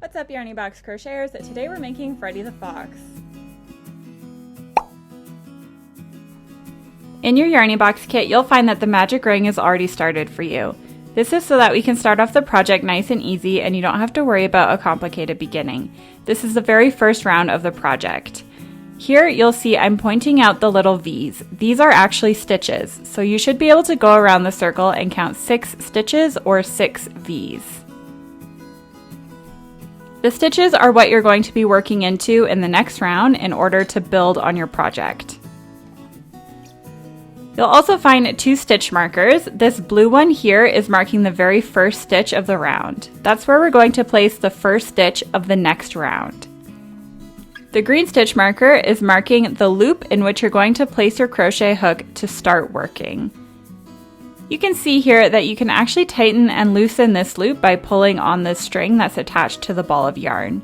What's up, Yarny Box Crocheters? Today we're making Freddie the Fox. In your Yarny Box kit, you'll find that the magic ring is already started for you. This is so that we can start off the project nice and easy and you don't have to worry about a complicated beginning. This is the very first round of the project. Here you'll see I'm pointing out the little V's. These are actually stitches, so you should be able to go around the circle and count 6 stitches or 6 V's. The stitches are what you're going to be working into in the next round in order to build on your project. You'll also find 2 stitch markers. This blue one here is marking the very first stitch of the round. That's where we're going to place the first stitch of the next round. The green stitch marker is marking the loop in which you're going to place your crochet hook to start working. You can see here that you can actually tighten and loosen this loop by pulling on the string that's attached to the ball of yarn.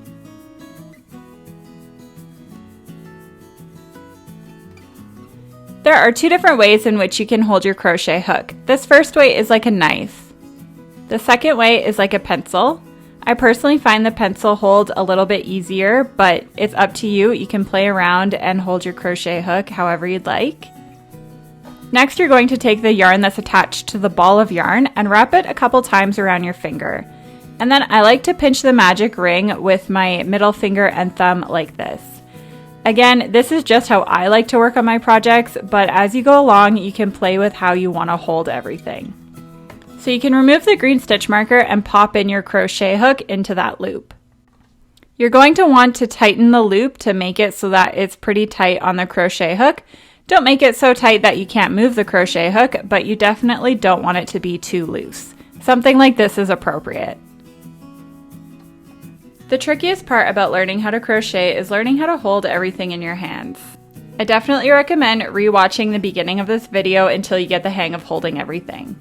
There are 2 different ways in which you can hold your crochet hook. This first way is like a knife. The second way is like a pencil. I personally find the pencil hold a little bit easier, but it's up to you. You can play around and hold your crochet hook however you'd like. Next, you're going to take the yarn that's attached to the ball of yarn and wrap it a couple times around your finger. And then I like to pinch the magic ring with my middle finger and thumb like this. Again, this is just how I like to work on my projects, but as you go along, you can play with how you want to hold everything. So you can remove the green stitch marker and pop in your crochet hook into that loop. You're going to want to tighten the loop to make it so that it's pretty tight on the crochet hook. Don't make it so tight that you can't move the crochet hook, but you definitely don't want it to be too loose. Something like this is appropriate. The trickiest part about learning how to crochet is learning how to hold everything in your hands. I definitely recommend rewatching the beginning of this video until you get the hang of holding everything.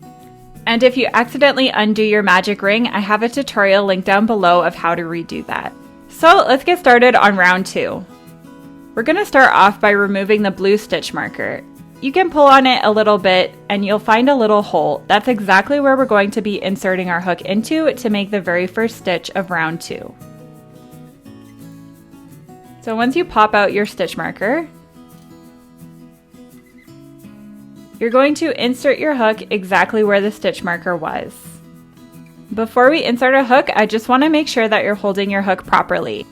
And if you accidentally undo your magic ring, I have a tutorial linked down below of how to redo that. So let's get started on round 2. We're going to start off by removing the blue stitch marker. You can pull on it a little bit and you'll find a little hole. That's exactly where we're going to be inserting our hook into to make the very first stitch of round 2. So once you pop out your stitch marker, you're going to insert your hook exactly where the stitch marker was. Before we insert a hook, I just want to make sure that you're holding your hook properly.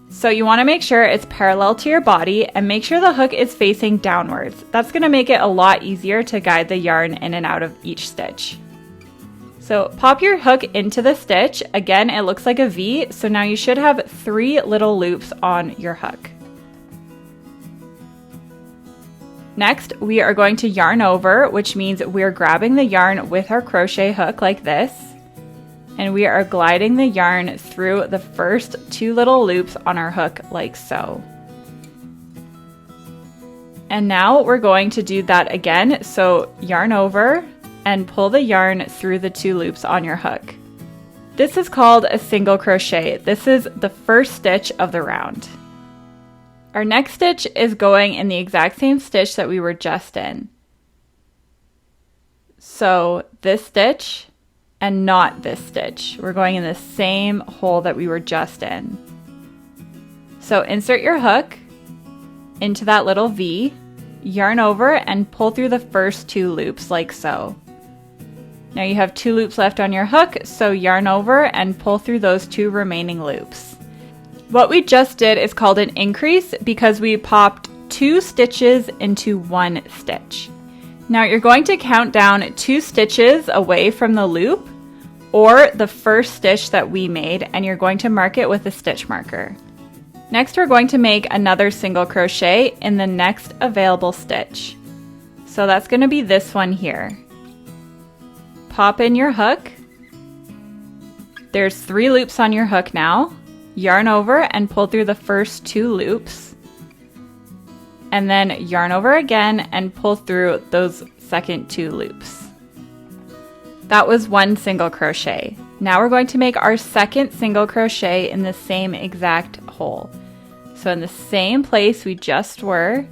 So you want to make sure it's parallel to your body and make sure the hook is facing downwards. That's going to make it a lot easier to guide the yarn in and out of each stitch. So pop your hook into the stitch. Again, it looks like a V, so now you should have 3 little loops on your hook. Next, we are going to yarn over, which means we're grabbing the yarn with our crochet hook like this. And we are gliding the yarn through the first 2 little loops on our hook like so. And now we're going to do that again. So yarn over and pull the yarn through the 2 loops on your hook. This is called a single crochet. This is the first stitch of the round. Our next stitch is going in the exact same stitch that we were just in. So this stitch and not this stitch. We're going in the same hole that we were just in. So insert your hook into that little V, yarn over and pull through the first 2 loops like so. Now you have 2 loops left on your hook, so yarn over and pull through those 2 remaining loops. What we just did is called an increase because we popped 2 stitches into 1 stitch. Now you're going to count down 2 stitches away from the loop or the first stitch that we made, and you're going to mark it with a stitch marker. Next, we're going to make another single crochet in the next available stitch. So that's going to be this one here. Pop in your hook. There's 3 loops on your hook now. Yarn over and pull through the first 2 loops. And then yarn over again and pull through those second 2 loops. That was 1 single crochet. Now we're going to make our second single crochet in the same exact hole. So in the same place we just were,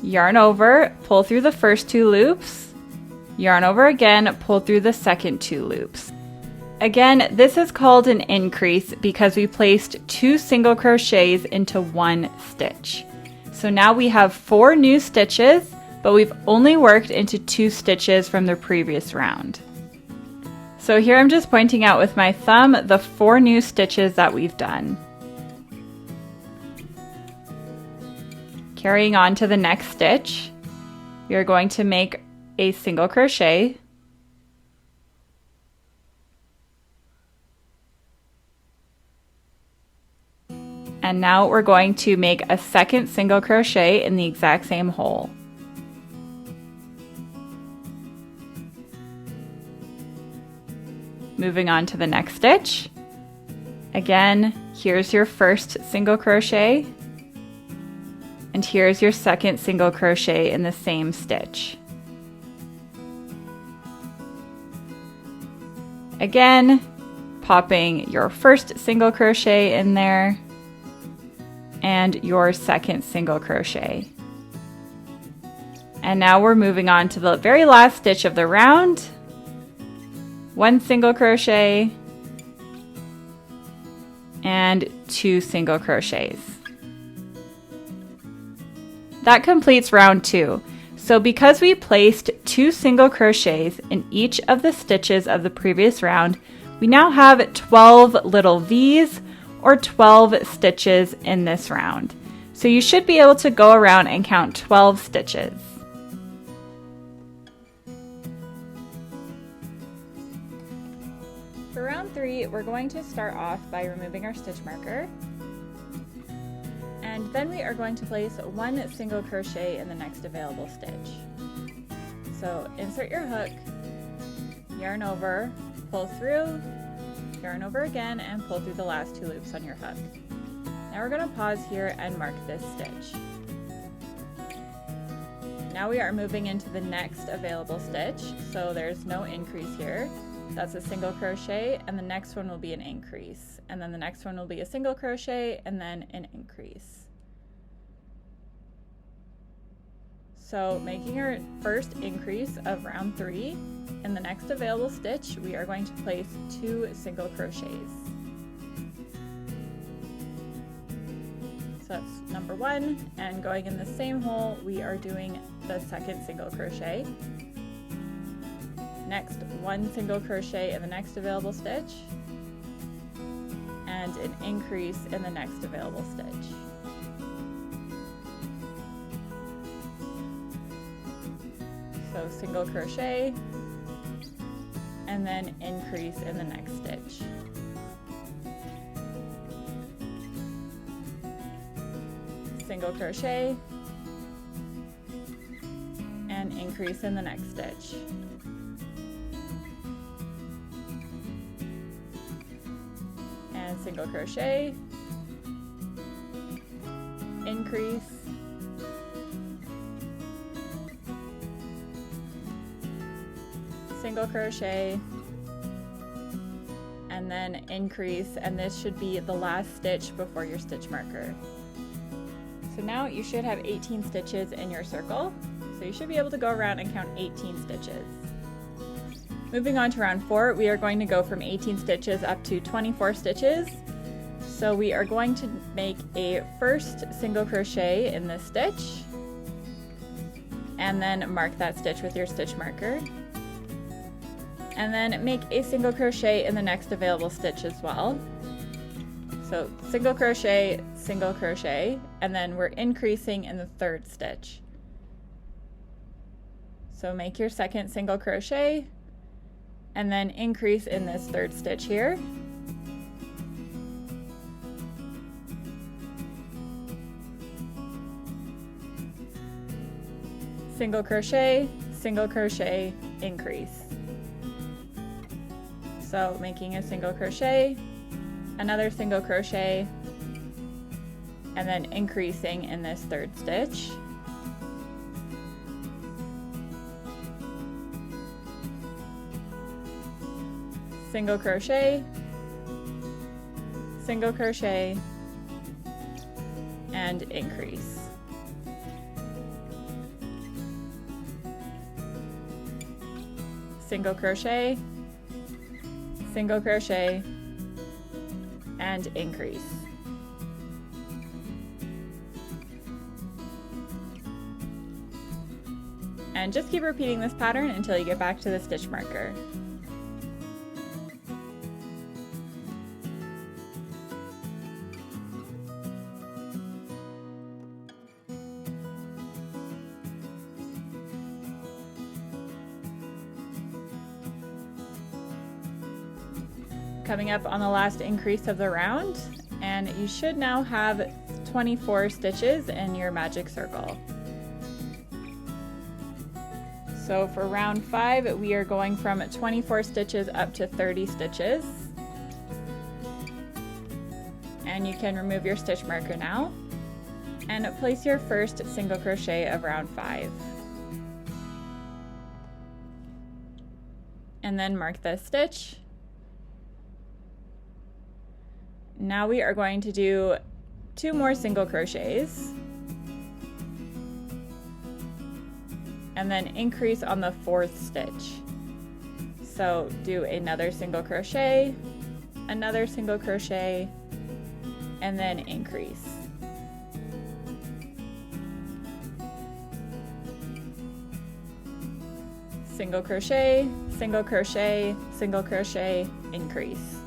yarn over, pull through the first 2 loops, yarn over again, pull through the second 2 loops. Again, this is called an increase because we placed 2 single crochets into 1 stitch. So now we have 4 new stitches, but we've only worked into 2 stitches from the previous round. So here I'm just pointing out with my thumb the 4 new stitches that we've done. Carrying on to the next stitch, we are going to make a single crochet, and now we're going to make a second single crochet in the exact same hole. Moving on to the next stitch. Again, here's your first single crochet, and here's your second single crochet in the same stitch. Again, popping your first single crochet in there and your second single crochet. And now we're moving on to the very last stitch of the round. 1 single crochet and 2 single crochets. That completes round 2. So because we placed 2 single crochets in each of the stitches of the previous round, we now have 12 little V's or 12 stitches in this round. So you should be able to go around and count 12 stitches. For round 3, we're going to start off by removing our stitch marker. And then we are going to place 1 single crochet in the next available stitch. So insert your hook, yarn over, pull through, yarn over again, and pull through the last 2 loops on your hook. Now we're going to pause here and mark this stitch. Now we are moving into the next available stitch, so there's no increase here. That's a single crochet, and the next one will be an increase, and then the next one will be a single crochet and then an increase. So making our first increase of round 3, in the next available stitch we are going to place 2 single crochets. So that's number 1, and going in the same hole we are doing the second single crochet. Next, 1 single crochet in the next available stitch, and an increase in the next available stitch. So single crochet, and then increase in the next stitch. Single crochet, and increase in the next stitch. And single crochet, increase, single crochet, and then increase, and this should be the last stitch before your stitch marker. So now you should have 18 stitches in your circle, so you should be able to go around and count 18 stitches. Moving on to round 4, we are going to go from 18 stitches up to 24 stitches. So we are going to make a first single crochet in this stitch, and then mark that stitch with your stitch marker. And then make a single crochet in the next available stitch as well. So single crochet, and then we're increasing in the third stitch. So make your second single crochet, and then increase in this third stitch here. Single crochet, increase. So making a single crochet, another single crochet, and then increasing in this third stitch. Single crochet, and increase. Single crochet, single crochet, and increase. And just keep repeating this pattern until you get back to the stitch marker. Coming up on the last increase of the round, and you should now have 24 stitches in your magic circle. So for round 5, we are going from 24 stitches up to 30 stitches. And you can remove your stitch marker now and place your first single crochet of round 5. And then mark the stitch. Now we are going to do 2 more single crochets. And then increase on the 4th stitch. So do another single crochet, another single crochet, and then increase. Single crochet, single crochet, single crochet, increase.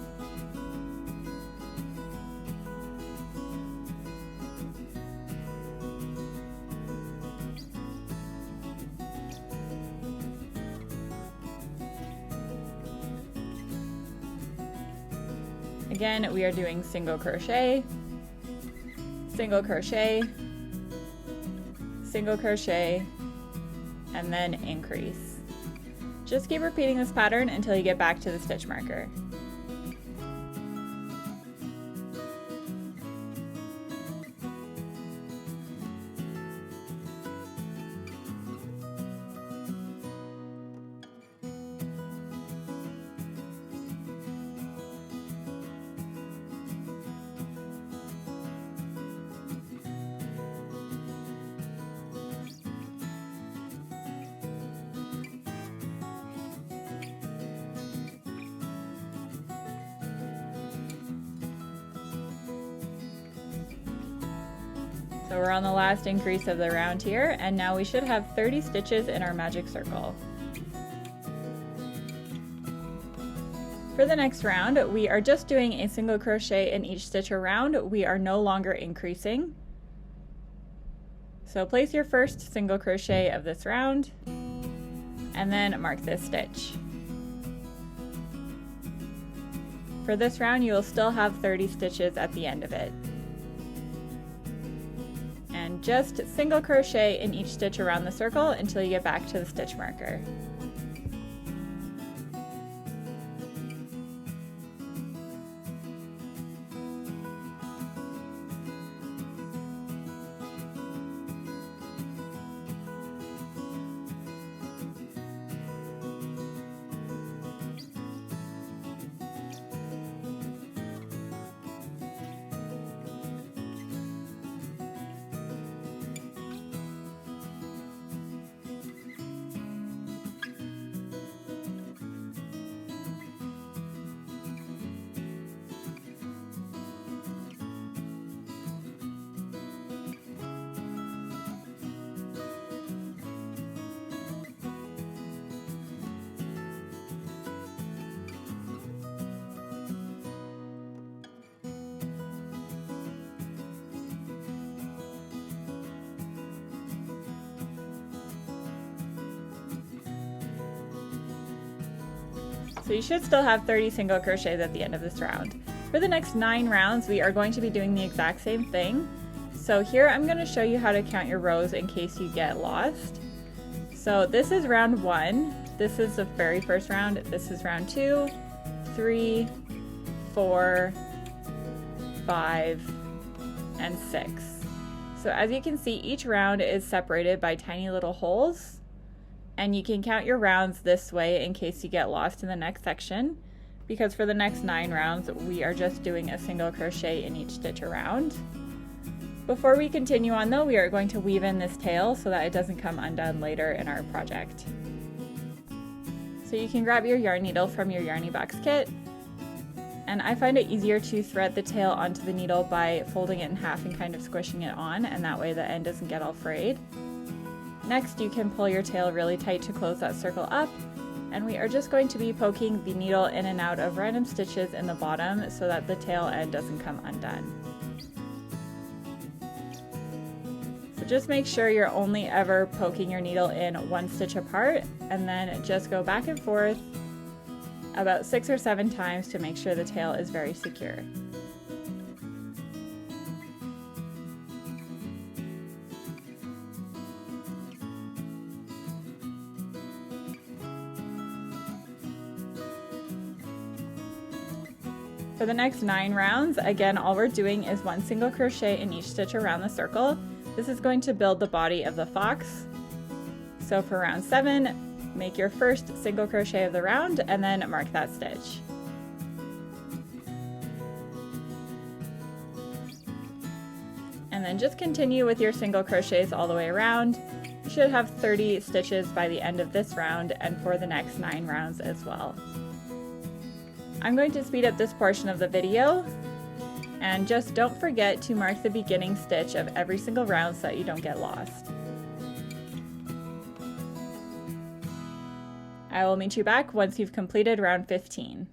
Again, we are doing single crochet, single crochet, single crochet, and then increase. Just keep repeating this pattern until you get back to the stitch marker. So we're on the last increase of the round here, and now we should have 30 stitches in our magic circle. For the next round, we are just doing a single crochet in each stitch around. We are no longer increasing. So place your first single crochet of this round, and then mark this stitch. For this round, you will still have 30 stitches at the end of it. And just single crochet in each stitch around the circle until you get back to the stitch marker. So you should still have 30 single crochets at the end of this round. For the next 9 rounds, we are going to be doing the exact same thing. So here I'm going to show you how to count your rows in case you get lost. So this is round 1. This is the very first round. This is round 2, 3, 4, 5, and 6. So as you can see, each round is separated by tiny little holes. And you can count your rounds this way in case you get lost in the next section, because for the next 9 rounds we are just doing a single crochet in each stitch around. Before we continue on though, we are going to weave in this tail so that it doesn't come undone later in our project. So you can grab your yarn needle from your Yarny Box kit, And I find it easier to thread the tail onto the needle by folding it in half and kind of squishing it on, and that way the end doesn't get all frayed. Next, you can pull your tail really tight to close that circle up, and we are just going to be poking the needle in and out of random stitches in the bottom so that the tail end doesn't come undone. So just make sure you're only ever poking your needle in one stitch apart, and then just go back and forth about 6 or 7 times to make sure the tail is very secure. For the next 9 rounds, again, all we're doing is 1 single crochet in each stitch around the circle. This is going to build the body of the fox. So for round 7, make your first single crochet of the round and then mark that stitch. And then just continue with your single crochets all the way around. You should have 30 stitches by the end of this round and for the next 9 rounds as well. I'm going to speed up this portion of the video, and just don't forget to mark the beginning stitch of every single round so that you don't get lost. I will meet you back once you've completed round 15.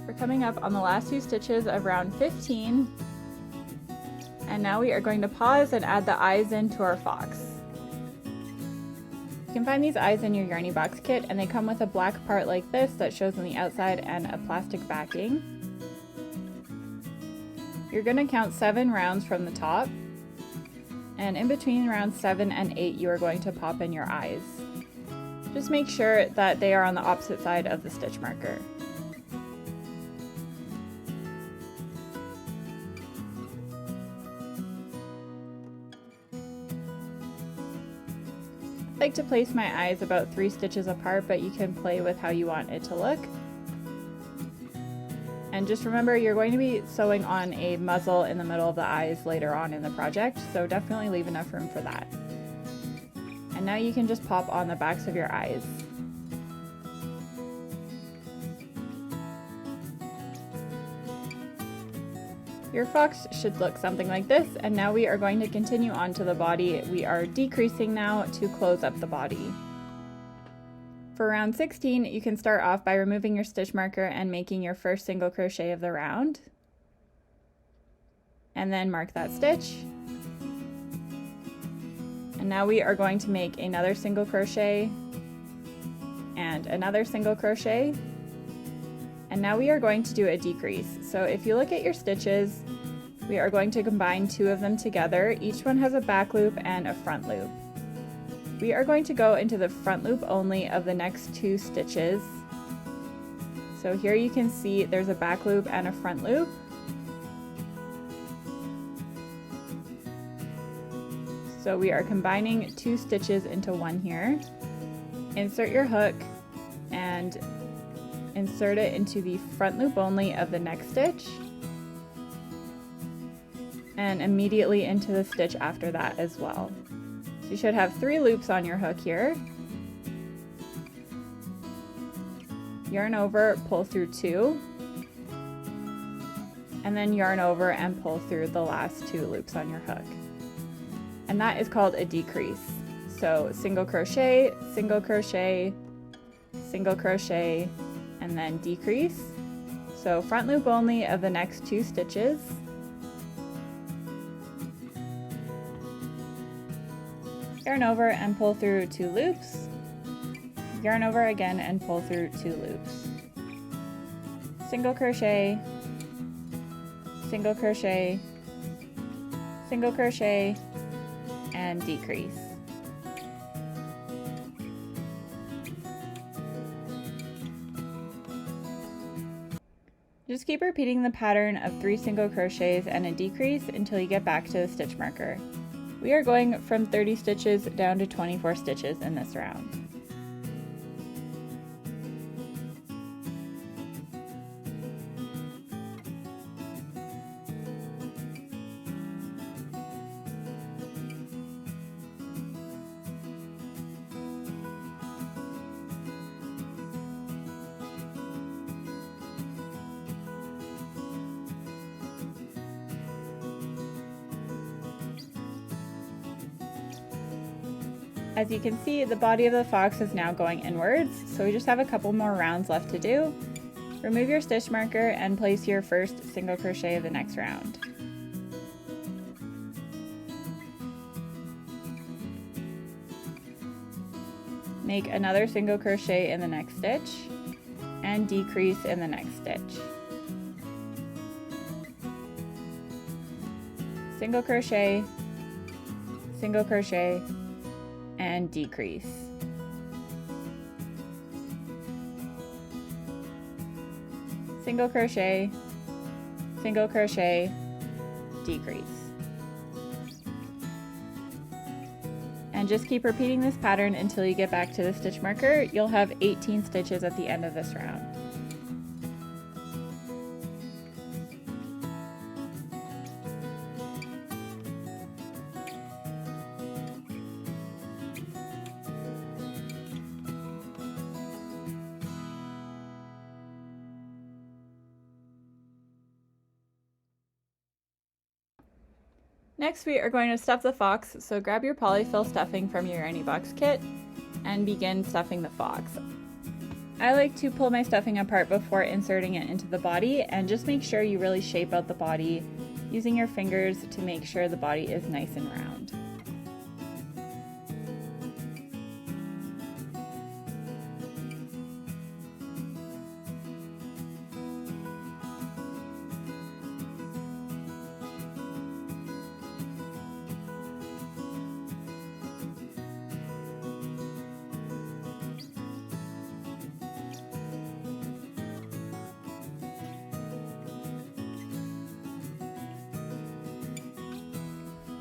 We're coming up on the last few stitches of round 15, and now we are going to pause and add the eyes into our fox. You can find these eyes in your Yarny Box kit, and they come with a black part like this that shows on the outside and a plastic backing. You're going to count 7 rounds from the top, and in between rounds 7 and 8 you are going to pop in your eyes. Just make sure that they are on the opposite side of the stitch marker. I like to place my eyes about 3 stitches apart, but you can play with how you want it to look. And just remember, you're going to be sewing on a muzzle in the middle of the eyes later on in the project, so definitely leave enough room for that. And now you can just pop on the backs of your eyes. Your fox should look something like this, and now we are going to continue on to the body. We are decreasing now to close up the body. For round 16, you can start off by removing your stitch marker and making your first single crochet of the round. And then mark that stitch. And now we are going to make another single crochet and another single crochet. And now we are going to do a decrease. So if you look at your stitches, we are going to combine two of them together. Each one has a back loop and a front loop. We are going to go into the front loop only of the next two stitches. So here you can see there's a back loop and a front loop. So we are combining two stitches into one here. Insert your hook and insert it into the front loop only of the next stitch, and immediately into the stitch after that as well. So you should have 3 loops on your hook here. Yarn over, pull through 2, and then yarn over and pull through the last 2 loops on your hook. And that is called a decrease. So single crochet, single crochet, single crochet, and then decrease. So front loop only of the next 2 stitches. Yarn over and pull through 2 loops. Yarn over again and pull through 2 loops. Single crochet, single crochet, single crochet, and decrease. Just keep repeating the pattern of 3 single crochets and a decrease until you get back to the stitch marker. We are going from 30 stitches down to 24 stitches in this round. As you can see, the body of the fox is now going inwards, so we just have a couple more rounds left to do. Remove your stitch marker and place your first single crochet of the next round. Make another single crochet in the next stitch and decrease in the next stitch. Single crochet, single crochet, and decrease. Single crochet, single crochet, decrease. And just keep repeating this pattern until you get back to the stitch marker. You'll have 18 stitches at the end of this round. Next we are going to stuff the fox, so grab your polyfill stuffing from your Granny Box kit and begin stuffing the fox. I like to pull my stuffing apart before inserting it into the body, and just make sure you really shape out the body using your fingers to make sure the body is nice and round.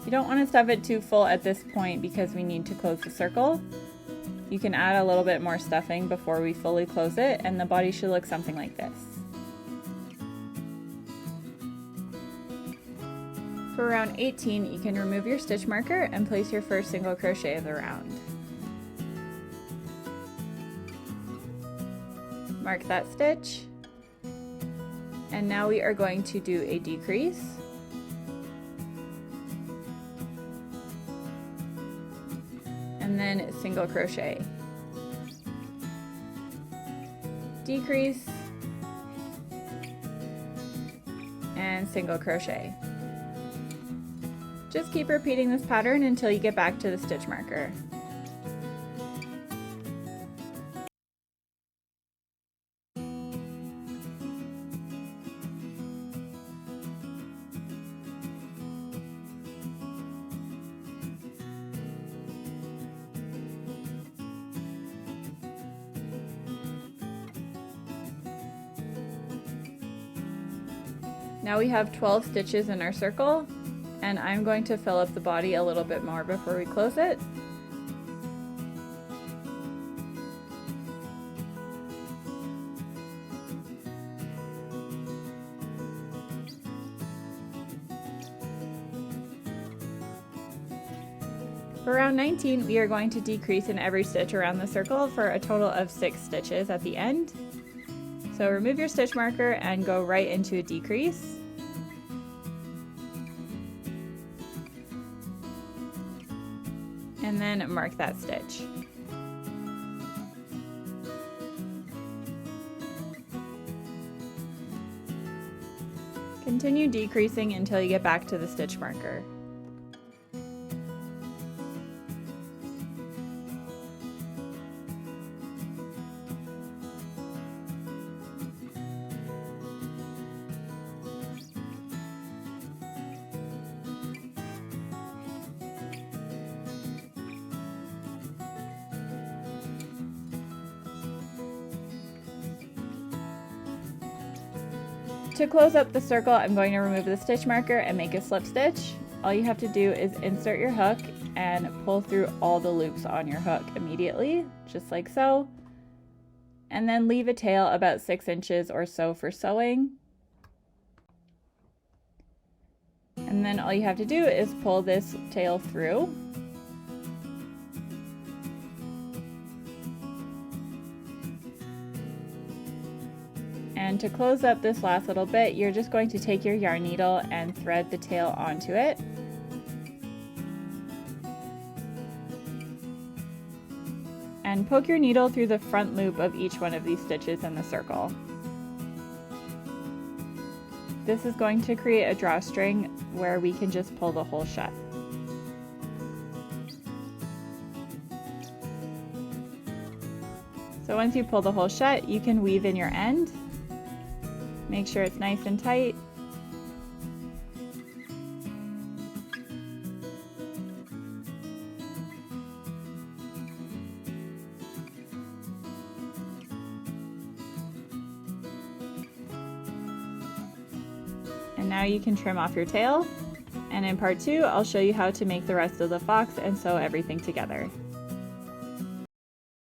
You don't want to stuff it too full at this point because we need to close the circle. You can add a little bit more stuffing before we fully close it, and the body should look something like this. For round 18, you can remove your stitch marker and place your first single crochet of the round. Mark that stitch, and now we are going to do a decrease. and then single crochet. Decrease and single crochet. Just keep repeating this pattern until you get back to the stitch marker. Now we have 12 stitches in our circle, and I'm going to fill up the body a little bit more before we close it. For round 19, we are going to decrease in every stitch around the circle for a total of 6 stitches at the end. So remove your stitch marker and go right into a decrease. And then mark that stitch. Continue decreasing until you get back to the stitch marker. To close up the circle, I'm going to remove the stitch marker and make a slip stitch. All you have to do is insert your hook and pull through all the loops on your hook immediately, just like so. And then leave a tail about 6 inches or so for sewing. And then all you have to do is pull this tail through. And to close up this last little bit, you're just going to take your yarn needle and thread the tail onto it. And poke your needle through the front loop of each one of these stitches in the circle. This is going to create a drawstring where we can just pull the hole shut. So once you pull the hole shut, you can weave in your end. Make sure it's nice and tight. And now you can trim off your tail. And in part 2, I'll show you how to make the rest of the fox and sew everything together.